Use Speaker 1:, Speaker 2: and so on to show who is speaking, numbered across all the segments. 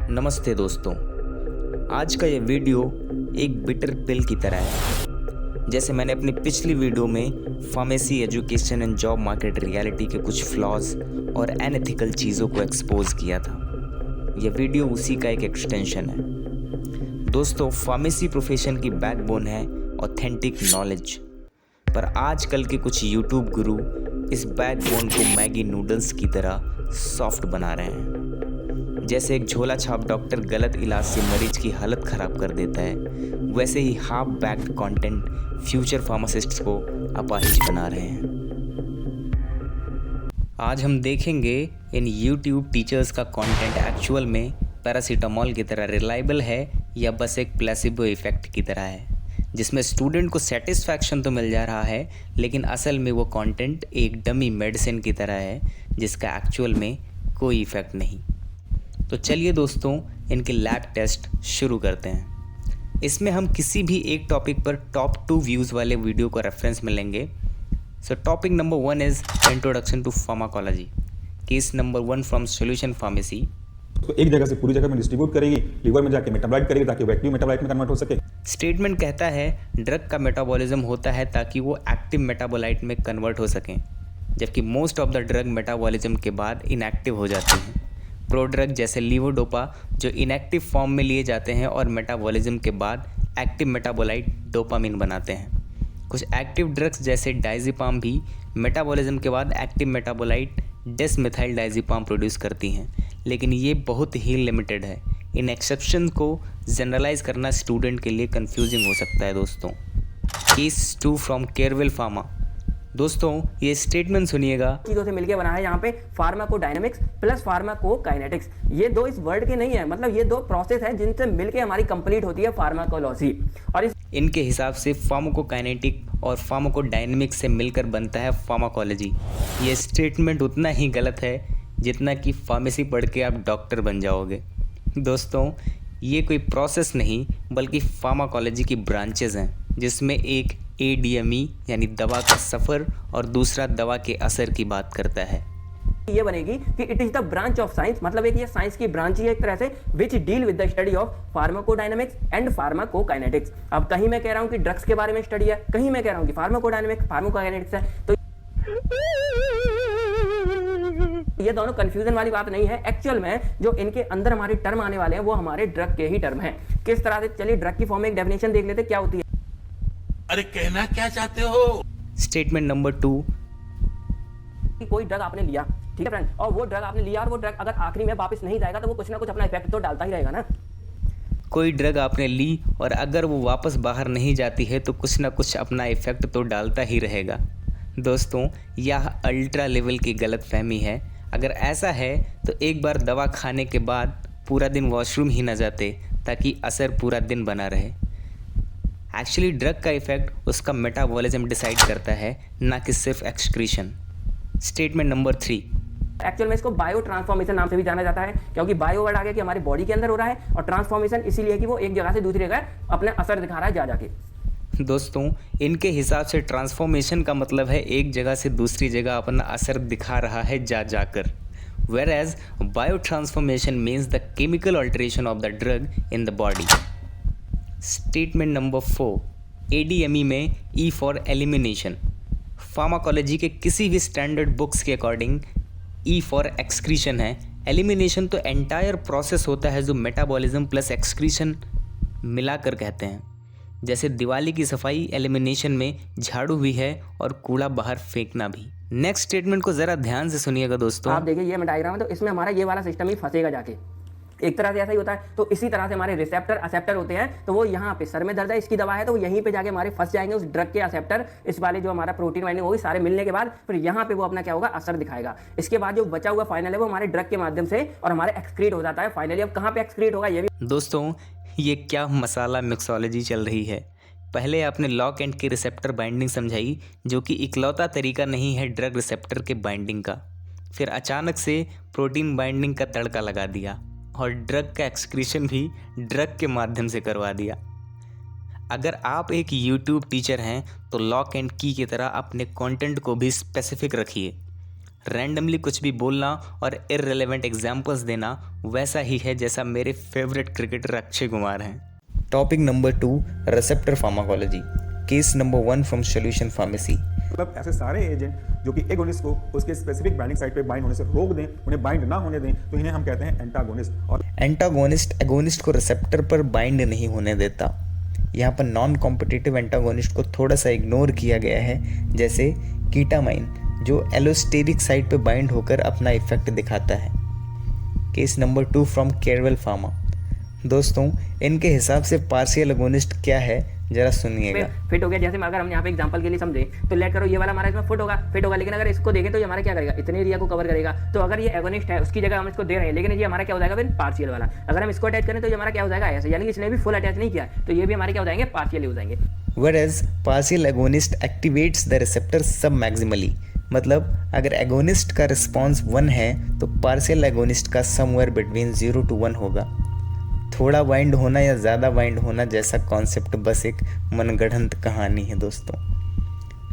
Speaker 1: नमस्ते दोस्तों, आज का ये वीडियो एक बिटर पिल की तरह है। जैसे मैंने अपनी पिछली वीडियो में pharmacy education and job market reality के कुछ फ्लॉज और अनएथिकल चीज़ों को एक्सपोज किया था, यह वीडियो उसी का एक एक्सटेंशन है। दोस्तों, फार्मेसी प्रोफेशन की बैकबोन है ऑथेंटिक नॉलेज, पर आजकल के कुछ यूट्यूब गुरु इस बैकबोन को मैगी नूडल्स की तरह सॉफ्ट बना रहे हैं। जैसे एक झोला छाप डॉक्टर गलत इलाज से मरीज की हालत खराब कर देता है, वैसे ही half baked content future pharmacists को अपाहिज बना रहे हैं। आज हम देखेंगे इन यूट्यूब टीचर्स का कंटेंट एक्चुअल में पैरासीटामॉल की तरह रिलायबल है या बस एक प्लेसिबो इफेक्ट की तरह है, जिसमें स्टूडेंट को सेटिस्फैक्शन तो मिल जा रहा है, लेकिन असल में वो कंटेंट एक डमी मेडिसिन की तरह है जिसका एक्चुअल में कोई इफेक्ट नहीं। तो चलिए दोस्तों, इनके लैब टेस्ट शुरू करते हैं। इसमें हम किसी भी एक टॉपिक पर टॉप 2 व्यूज़ वाले वीडियो को रेफरेंस में लेंगे। So topic number 1 is introduction to pharmacology, case number 1 from solution pharmacy.
Speaker 2: तो एक जगह से पूरी जगह में डिस्ट्रीब्यूट करेगी, लीवर में जाके मेटाबोलाइट करेगी ताकि वो एक्टिव मेटाबोलाइट में कन्वर्ट हो सके।
Speaker 1: स्टेटमेंट कहता है ड्रग का मेटाबॉलिज्म होता है ताकि वो एक्टिव मेटाबोलाइट में कन्वर्ट हो सकें, जबकि most of the drug metabolism के बाद इनएक्टिव हो जाते हैं। प्रोड्रग जैसे लीवोडोपा जो इनएक्टिव फॉर्म में लिए जाते हैं और मेटाबॉलिज्म के बाद एक्टिव मेटाबोलाइट डोपामिन बनाते हैं। कुछ एक्टिव ड्रग्स जैसे डायज़ेपाम भी मेटाबॉलिज्म के बाद एक्टिव मेटाबोलाइट डेसमिथाइल डायज़ेपाम प्रोड्यूस करती हैं, लेकिन ये बहुत ही लिमिटेड है। इन एक्सेप्शन को जनरलाइज करना स्टूडेंट के लिए कंफ्यूजिंग हो सकता है। दोस्तों, केस 2 फ्रॉम केरविल फार्मा। दोस्तों, ये स्टेटमेंट सुनिएगा।
Speaker 3: चीज़ों से मिलकर बना है यहाँ पे फार्माकोडायनेमिक्स प्लस फार्माकोकाइनेटिक्स। ये दो इस वर्ड के नहीं है, मतलब ये दो प्रोसेस है जिनसे मिलके हमारी कंप्लीट होती है फार्माकोलॉजी। और
Speaker 1: इनके हिसाब से फार्माकोकाइनेटिक और फार्माकोडायनेमिक्स से मिलकर बनता है फार्माकोलॉजी। ये स्टेटमेंट उतना ही गलत है जितना कि फार्मेसी पढ़ के आप डॉक्टर बन जाओगे। दोस्तों, ये कोई प्रोसेस नहीं बल्कि फार्माकोलॉजी की ब्रांचेज हैं, जिसमें एक ADME यानी दवा का सफ़र और दूसरा दवा के असर की बात करता है।
Speaker 3: ये बनेगी कि it is the branch of science, मतलब एक ये साइंस की ब्रांच ही है एक तरह से, which deal with the study of pharmacodynamics and pharmacokinetics. अब कहीं मैं कह रहा हूँ कि ड्रग्स के बारे में स्टडी है, कहीं मैं कह रहा हूँ कि फार्माकोडायनेमिक्स फार्माकोकाइनेटिक्स है, तो ये दोनों कंफ्यूजन वाली बात नहीं है। एक्चुअल में जो इनके अंदर हमारे टर्म आने वाले हैं वो हमारे ड्रग के ही टर्म हैं। किस तरह से, चलिए ड्रग की फॉर्म में एक डेफिनेशन देख लेते क्या होती है।
Speaker 4: अरे कहना क्या चाहते हो?
Speaker 1: स्टेटमेंट नंबर 2,
Speaker 3: कोई ड्रग आपने लिया, ठीक है फ्रेंड, और वो ड्रग आपने लिया और वो ड्रग अगर आखिरी में वापस नहीं जाएगा तो वो कुछ ना कुछ अपना इफेक्ट तो डालता ही रहेगा ना।
Speaker 1: कोई ड्रग आपने ली और अगर वो वापस बाहर नहीं जाती है तो कुछ ना कुछ अपना इफेक्ट तो डालता ही रहेगा। दोस्तों, यह अल्ट्रा लेवल की गलतफहमी है। अगर ऐसा है तो एक बार दवा खाने के बाद पूरा दिन वॉशरूम ही न जाते ताकि असर पूरा दिन बना रहे। एक्चुअली ड्रग का इफेक्ट उसका मेटाबॉलिज्म डिसाइड करता है, ना कि सिर्फ एक्सक्रीशन। स्टेटमेंट नंबर 3,
Speaker 3: एक्चुअल में इसको बायो ट्रांसफॉर्मेशन नाम से भी जाना जाता है, क्योंकि बायो वर्ड आ गया कि हमारी बॉडी के अंदर हो रहा है, और ट्रांसफॉर्मेशन इसीलिए कि वो एक जगह से दूसरी जगह अपने असर दिखा रहा है जा जाके।
Speaker 1: दोस्तों, इनके हिसाब से ट्रांसफॉर्मेशन का मतलब है एक जगह से दूसरी जगह अपना असर दिखा रहा है जा जाकर, whereas bio transformation means the chemical alteration of the drug in the body. Statement number 4, ADME में E फॉर एलिमिनेशन। फार्माकोलॉजी के किसी भी स्टैंडर्ड बुक्स के अकॉर्डिंग E फॉर एक्सक्रीशन है। एलिमिनेशन तो एंटायर प्रोसेस होता है जो मेटाबॉलिज्म प्लस एक्सक्रीशन मिलाकर कहते हैं। जैसे दिवाली की सफाई एलिमिनेशन में झाड़ू भी है और कूड़ा बाहर फेंकना भी। नेक्स्ट स्टेटमेंट को ज़रा ध्यान से सुनिएगा दोस्तों।
Speaker 3: आप देखिए ये डायग्राम है, तो इसमें हमारा ये वाला सिस्टम ही फंसेगा जाके, एक तरह से ऐसा ही होता है। तो इसी तरह से हमारे रिसेप्टर असेप्टर होते हैं, तो वो यहाँ पे सर में दर्द है, इसकी दवा है, तो वो यहीं पे जाके हमारे फंस जाएंगे। उस ड्रग के असेप्टर इस वाले जो हमारा प्रोटीन बाइंडिंग होगी सारे मिलने के बाद फिर यहाँ पे वो अपना क्या होगा, असर दिखाएगा। इसके बाद जो बचा हुआ फाइनल है वो हमारे ड्रग के माध्यम से और हमारे एक्सक्रीट हो जाता है फाइनली। अब कहाँ पे एक्सक्रीट होगा ये भी।
Speaker 1: दोस्तों, ये क्या मसाला मिक्सोलॉजी चल रही है। पहले आपने लॉक एंड की रिसेप्टर बाइंडिंग समझाई, जो कि इकलौता तरीका नहीं है ड्रग रिसेप्टर के बाइंडिंग का। फिर अचानक से प्रोटीन बाइंडिंग का तड़का लगा दिया और ड्रग का एक्सक्रीशन भी ड्रग के माध्यम से करवा दिया। अगर आप एक YouTube टीचर हैं तो लॉक एंड की की तरह अपने कंटेंट को भी स्पेसिफिक रखिए। रैंडमली कुछ भी बोलना और इररिलेवेंट एग्जाम्पल्स देना वैसा ही है जैसा मेरे फेवरेट क्रिकेटर अक्षय कुमार हैं। Topic number 2, receptor pharmacology. Case number 1 from solution pharmacy.
Speaker 2: मतलब ऐसे सारे एजेंट जो कि एगोनिस्ट को उसके स्पेसिफिक बाइंडिंग साइट पे बाइंड होने से रोक दें, उन्हें बाइंड ना होने दें, तो इन्हें हम कहते हैं एंटागोनिस्ट। और
Speaker 1: एंटागोनिस्ट एगोनिस्ट को रिसेप्टर पर बाइंड नहीं होने देता। यहाँ पर नॉन कॉम्पिटिटिव एंटागोनिस्ट को थोड़ा सा इग्नोर किया गया है, जैसे कीटामाइन जो एलोस्टेरिक साइट पे बाइंड होकर अपना इफेक्ट दिखाता है। केस नंबर 2 फ्रॉम केरवल फार्मा। दोस्तों, इनके हिसाब से पार्शियल एगोनिस्ट क्या है जरा सुनिएगा।
Speaker 3: फिट हो गया, जैसे अगर हम यहाँ पे एग्जांपल के लिए समझे तो लेट करो ये वाला हमारा इसमें फिट होगा, लेकिन अगर इसको देखें तो ये हमारा क्या करेगा, इतने एरिया को कवर करेगा। तो अगर ये एगोनिस्ट है उसकी जगह हम इसको दे रहे हैं, लेकिन ये हमारा क्या हो जाएगा फिर पार्शियल वाला। अगर हम इसको अटैच करें तो ये हमारा क्या हो जाएगा ऐसे, यानी कि इसने भी फुल अटैच नहीं किया, तो ये भी हमारे क्या हो जाएंगे, पार्शियल हो जाएंगे।
Speaker 1: Whereas partial agonist activates the receptor submaximally। मतलब अगर एगोनिस्ट का रिस्पॉन्स 1 है तो पार्शियल एगोनिस्ट का समवेयर बिटवीन 0 to 1 होगा। थोड़ा बाइंड होना या ज़्यादा बाइंड होना जैसा कॉन्सेप्ट बस एक मनगढ़ंत कहानी है दोस्तों।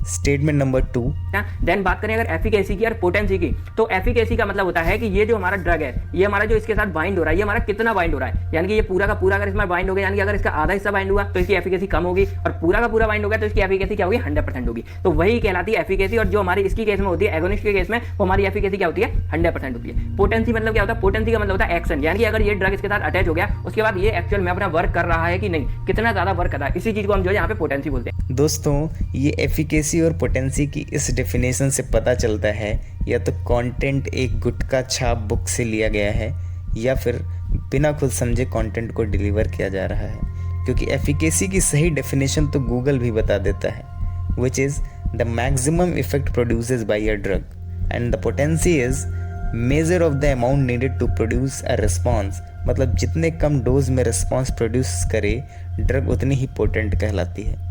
Speaker 1: Statement number 2।
Speaker 3: देन बात करें अगर एफिकेसी की और पोटेंसी की, तो एफिकेसी का मतलब होता है कि ये जो हमारा ड्रग है, ये हमारा जो इसके साथ बाइंड हो रहा है, ये हमारा कितना बाइंड हो रहा है, यानी कि ये पूरा का पूरा अगर इसमें बाइंड हो गया, यानी कि अगर इसका आधा हिस्सा बाइंड हुआ तो इसकी एफिकेसी कम होगी, और पूरा का पूरा बाइंड हो गया तो इसकी एफिकेसी क्या होगी, 100% होगी। तो वही कहलाती है एफिकेसी। और जो हमारी इसकी केस में होती है, एगोनिस्ट के केस में, वो हमारी एफिकेसी क्या होती है, 100% होती है। पोटेंसी मतलब क्या होता है, पोटेंसी का मतलब होता है एक्शन, यानी कि अगर ये ड्रग इसके साथ अटैच हो गया उसके बाद ये एक्चुअल में अपना वर्क कर रहा है कि नहीं, कितना ज्यादा वर्क कर रहा है, इसी चीज को हम जो है यहाँ पे पोटेंसी बोलते हैं।
Speaker 1: दोस्तों, ये एफिकेसी और पोटेंसी की इस डेफिनेशन से पता चलता है या तो कंटेंट एक गुटका छाप बुक से लिया गया है या फिर बिना खुद समझे कंटेंट को डिलीवर किया जा रहा है, क्योंकि एफिकेसी की सही डेफिनेशन तो गूगल भी बता देता है, which is the maximum effect produces by a drug and the potency is measure of the amount needed to produce a response. मतलब जितने कम डोज में रिस्पॉन्स प्रोड्यूस करे ड्रग उतनी ही पोटेंट कहलाती है।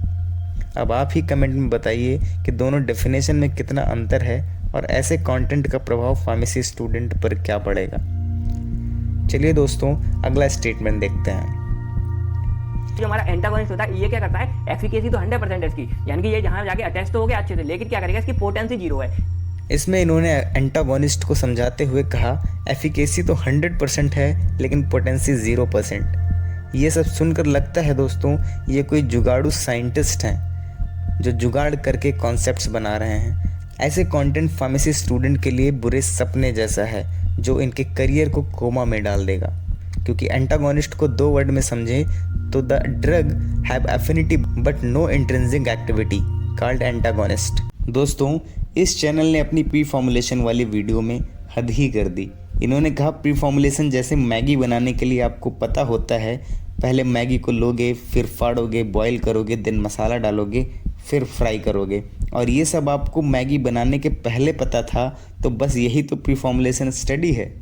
Speaker 1: अब आप ही कमेंट में बताइए कि दोनों डेफिनेशन में कितना अंतर है और ऐसे कंटेंट का प्रभाव फार्मेसी स्टूडेंट पर क्या पड़ेगा। चलिए दोस्तों, अगला स्टेटमेंट देखते हैं।
Speaker 3: जो हमारा एंटागोनिस्ट होता है ये क्या करता है, एफिकेसी तो 100% है इसकी, यानी कि ये जहां जाके अटैच तो हो गया अच्छे से, लेकिन क्या करेगा, इसकी पोटेंसी 0 है।
Speaker 1: इसमें इन्होंने एंटागोनिस्ट को समझाते हुए कहा एफिकेसी तो 100% है लेकिन पोटेंसी 0%। ये सब सुनकर लगता है दोस्तों ये कोई जुगाड़ू साइंटिस्ट हैं जो जुगाड़ करके कॉन्सेप्ट्स बना रहे हैं। ऐसे कंटेंट फार्मेसी स्टूडेंट के लिए बुरे सपने जैसा है जो इनके करियर को कोमा में डाल देगा, क्योंकि एंटागोनिस्ट को 2 वर्ड में समझे तो the drug have affinity but no intrinsic activity called antagonist. दोस्तों, इस चैनल ने अपनी प्री फॉर्मुलेशन वाली वीडियो में हद ही कर दी। इन्होंने कहा प्री फॉर्मुलेशन जैसे मैगी बनाने के लिए आपको पता होता है, पहले मैगी को लोगे, फिर फाड़ोगे, बॉईल करोगे, देन मसाला डालोगे, फिर फ्राई करोगे, और ये सब आपको मैगी बनाने के पहले पता था, तो बस यही तो प्री फॉर्मुलेशन स्टडी है।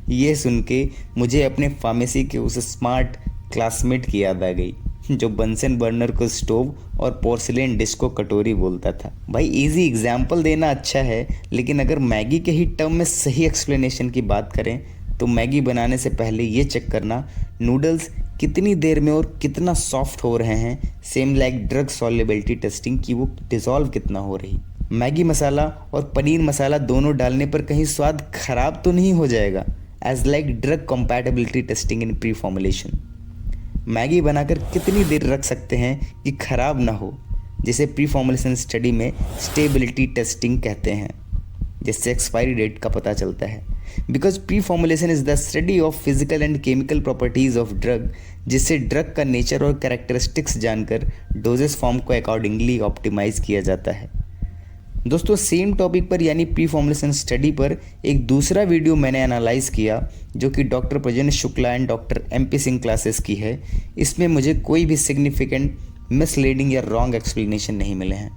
Speaker 1: ये सुन के मुझे अपने फार्मेसी के उस स्मार्ट क्लासमेट की याद आ गई जो बंसन बर्नर को स्टोव और पोर्सिलेन डिश को कटोरी बोलता था। भाई इजी एग्जाम्पल देना अच्छा है, लेकिन अगर मैगी के ही टर्म में सही एक्सप्लेनेशन की बात करें तो मैगी बनाने से पहले ये चेक करना नूडल्स कितनी देर में और कितना सॉफ्ट हो रहे हैं, same like drug solubility testing की वो डिसॉल्व कितना हो रही। मैगी मसाला और पनीर मसाला दोनों डालने पर कहीं स्वाद खराब तो नहीं हो जाएगा, as like drug compatibility testing in pre formulation. Maggi बनाकर कितनी देर रख सकते हैं कि खराब ना हो, जिसे प्री फॉर्मुलेशन स्टडी में स्टेबिलिटी टेस्टिंग कहते हैं, जिससे एक्सपायरी डेट का पता चलता है। Because pre formulation is the study of physical and chemical properties of drug, जिससे ड्रग का नेचर और कैरेक्टरिस्टिक्स जानकर डोजेस फॉर्म को अकॉर्डिंगली ऑप्टिमाइज किया जाता है। दोस्तों, सेम टॉपिक पर यानी प्री फॉर्मुलेशन स्टडी पर एक दूसरा वीडियो मैंने एनालाइज किया जो कि doctor Prajan Shukla and doctor MP Singh classes की है। इसमें मुझे कोई भी सिग्निफिकेंट मिसलीडिंग या रॉन्ग एक्सप्लेनेशन नहीं मिले हैं।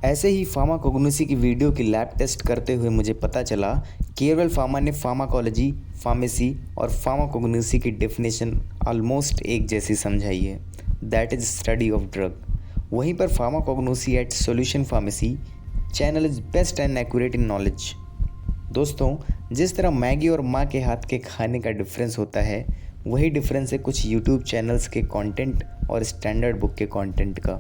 Speaker 1: ऐसे ही फार्माकोग्नोसी की वीडियो की लैब टेस्ट करते हुए मुझे पता चला केरवल फार्मा ने फार्माकोलॉजी, फार्मेसी और फार्माकोग्नोसी की डेफिनेशन ऑलमोस्ट एक जैसी समझाई है, that is study of drug. वहीं पर pharmacognosy at solution pharmacy channel is best and accurate in knowledge. दोस्तों, जिस तरह मैगी और माँ के हाथ के खाने का डिफरेंस होता है, वही डिफरेंस है कुछ यूट्यूब चैनल्स के कंटेंट और स्टैंडर्ड बुक के कंटेंट का।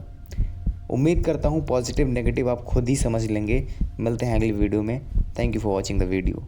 Speaker 1: उम्मीद करता हूँ पॉजिटिव नेगेटिव आप खुद ही समझ लेंगे। मिलते हैं अगली वीडियो में। Thank you for watching the video.